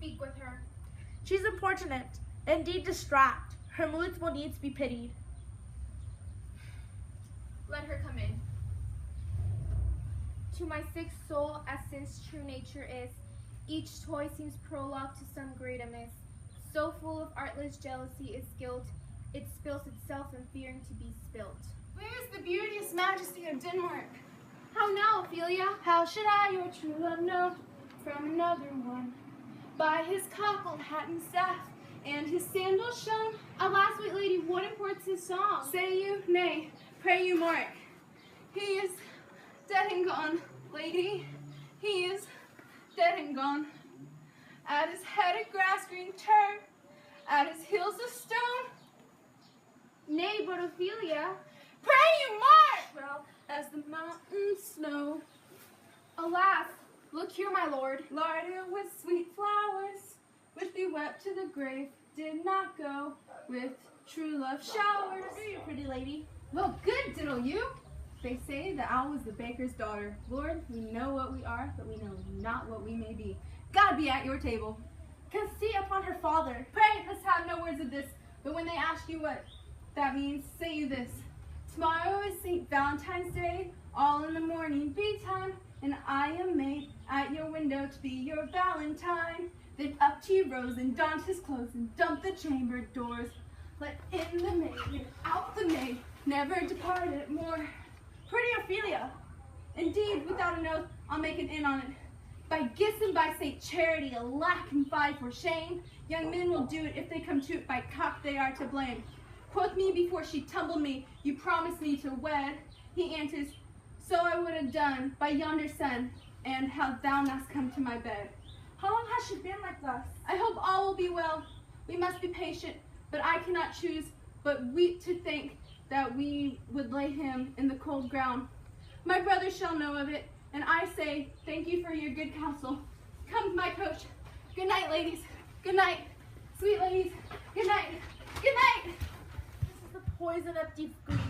speak with her. She's importunate, indeed distract. Her moods will needs be pitied. Let her come in. To my sick soul, as sin's true nature is, each toy seems prologue to some great amiss. So full of artless jealousy is guilt, it spills itself in fearing to be spilt. Where is the beauteous majesty of Denmark? How now, Ophelia? How should I your true love know from another one? By his cockled hat and staff, and his sandals shone. Alas, sweet lady, what imports his song? Say you, nay, pray you mark. He is dead and gone, lady. He is dead and gone. At his head a grass-green turf, at his heels a stone. Nay, but Ophelia, Pray you mark, well, as the mountain snow. alas, look here, my lord. Larded with sweet flowers, which be wept to the grave, did not go with true love showers. Here, you pretty lady. Well, good diddle you. They say the owl was the baker's daughter. Lord, we know what we are, but we know not what we may be. God be at your table. Conceit upon her father. Pray, let's have no words of this. But when they ask you what that means, say you this. Tomorrow is St. Valentine's Day, all in the morning be time, and I am made at your window to be your Valentine. Then up to you rose and donned his clothes and dumped the chamber doors. Let in the maid and out the maid, never departed more. Pretty Ophelia. Indeed, without an oath, I'll make an end on it. By Gis and by St. Charity, alack and fie for shame. Young men will do it if they come to it, by cock they are to blame. Quoth me before she tumbled me, you promised me to wed. He answers, so I would have done by yonder sun, and how thou must come to my bed. How long has she been like this? I hope all will be well. We must be patient, but I cannot choose but weep to think that we would lay him in the cold ground. My brother shall know of it, and I say thank you for your good counsel. Come to my coach. Good night, ladies. Good night, sweet ladies. Good night. Good night. This is the poison of deep grief.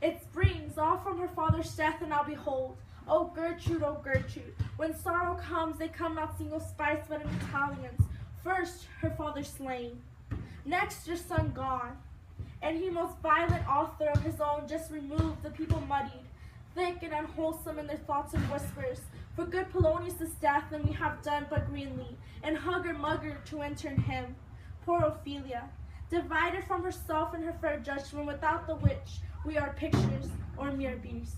It springs all from her father's death, and now behold, O Gertrude, when sorrow comes, they come not single spice, but in battalions. First, her father slain. Next, your son gone. And he, most violent author of his own, just removed, the people muddied, thick and unwholesome in their thoughts and whispers. For good Polonius' death, and we have done but greenly, and hugger mugger to enter in him. Poor Ophelia, divided from herself and her fair judgment, without the which we are pictures or mere beasts.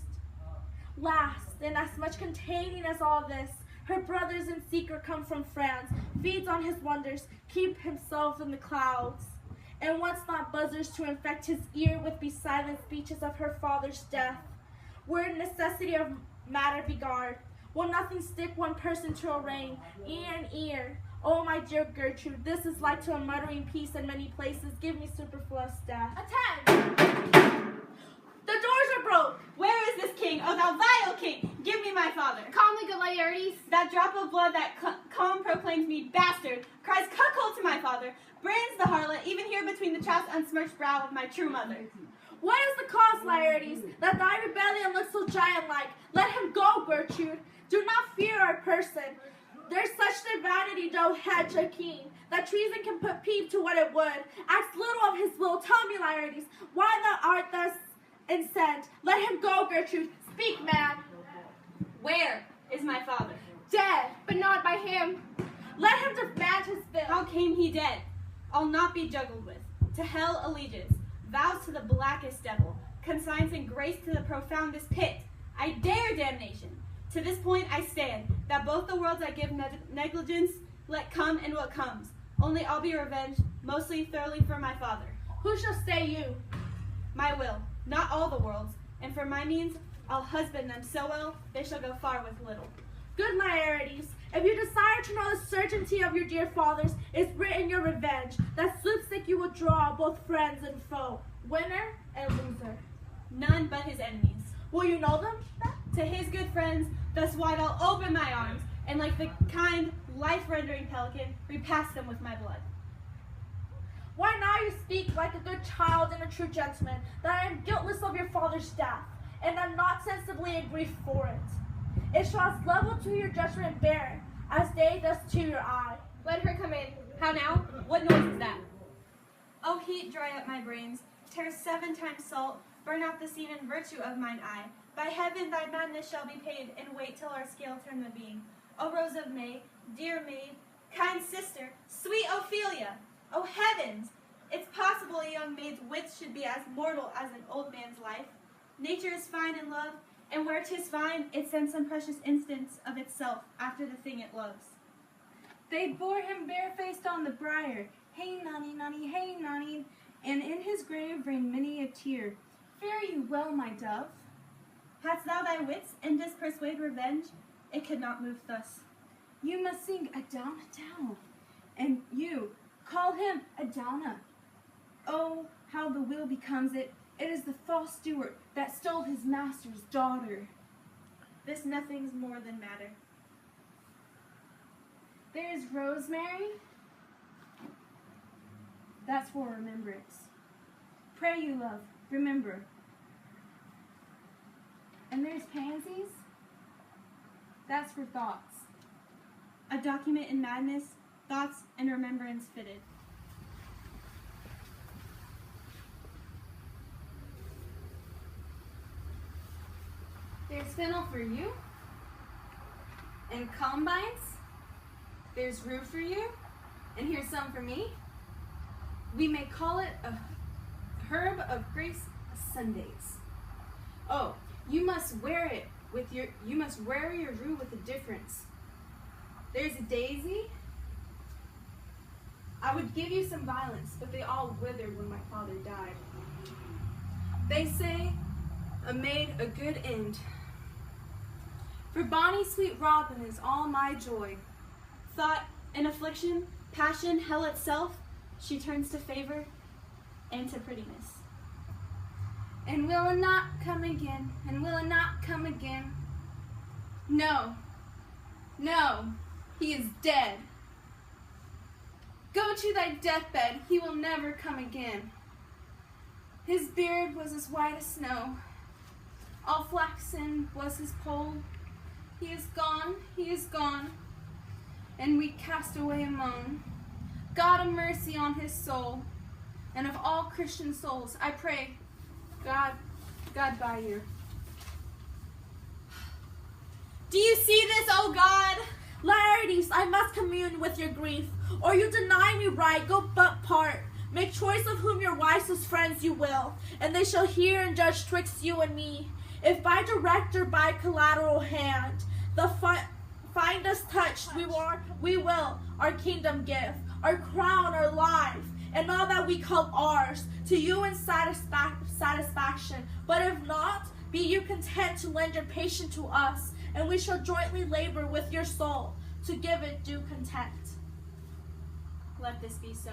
Last, and as much containing as all this, her brothers in secret come from France, feeds on his wonders, keep himself in the clouds, and wants not buzzers to infect his ear with be silent speeches of her father's death. Where necessity of matter be guard, will nothing stick one person to arraign, ear and ear. Oh, my dear Gertrude, this is like to a muttering peace in many places. Give me superfluous death. Attend! The doors are broke. Where is this king, O thou vile king? Give me my father. Calmly, good Laertes. That drop of blood that calm proclaims me bastard, cries cuckold to my father, brands the harlot even here between the chaste unsmirched brow of my true mother. What is the cause, Laertes, that thy rebellion looks so giant-like? Let him go, Gertrude. Do not fear our person. There's such their vanity do hedge a king, that treason can put peep to what it would. Ask little of his will. Tell me, Laertes, why thou art thus incensed? Let him go, Gertrude. Speak, man. Where is my father? Dead. But not by him. Let him demand his fill. How came he dead? I'll not be juggled with. To hell allegiance, vows to the blackest devil, consigns in grace to the profoundest pit. I dare damnation. To this point I stand, that both the worlds I give negligence, let come and what comes. Only I'll be revenged, mostly thoroughly for my father. Who shall stay you? My will, not all the worlds, and for my means I'll husband them so well they shall go far with little. Good Laertes, if you desire to know the certainty of your dear fathers, is written your revenge, that sloopstick you will draw both friends and foe, winner and loser. None but his enemies. Will you know them? To his good friends, thus wide I'll open my arms, and like the kind, life-rendering pelican, repass them with my blood. Why now you speak like a good child and a true gentleman, that I am guiltless of your father's death, and am not sensibly in grief for it. It shall as level to your judgment bear, as day does to your eye. Let her come in. How now? What noise is that? O heat, dry up my brains, tear 7 times salt, burn out the seed and virtue of mine eye. By heaven thy madness shall be paid, and wait till our scale turn the beam. O rose of May, dear maid, kind sister, sweet Ophelia! O heavens! It's possible a young maid's wits should be as mortal as an old man's life. Nature is fine in love, and where 'tis fine, it sends some precious instance of itself after the thing it loves. They bore him barefaced on the briar. Hey, nonny, nonny, hey, nonny. And in his grave rained many a tear. Fare you well, my dove. Hadst thou thy wits, and didst persuade revenge, it could not move thus. You must sing a down, and you call him a downa. Oh, how the will becomes it. It is the false steward that stole his master's daughter. This nothing's more than matter. There's rosemary. That's for remembrance. Pray you, love, remember. And there's pansies. That's for thoughts. A document in madness, thoughts and remembrance fitted. There's fennel for you. And combines. There's rue for you. And here's some for me. We may call it a herb of grace Sundays. Oh, you must wear it with your rue with a difference. There's a daisy. I would give you some violets, but they all withered when my father died. They say a maid a good end. For bonny sweet Robin is all my joy. Thought and affliction, passion, hell itself, she turns to favor and to prettiness. And will it not come again? And will it not come again? No, no, he is dead. Go to thy deathbed, he will never come again. His beard was as white as snow, all flaxen was his poll. He is gone, and we cast away a moan. God have mercy on his soul, and of all Christian souls, I pray, God by you. Do you see this, O God? Laertes, I must commune with your grief, or you deny me right, go but part. Make choice of whom your wisest friends you will, and they shall hear and judge twixt you and me. If by direct or by collateral hand, the find us touched, we will our kingdom give, our crown, our life, and all that we call ours, to you in satisfaction. But if not, be you content to lend your patience to us, and we shall jointly labor with your soul to give it due content. Let this be so.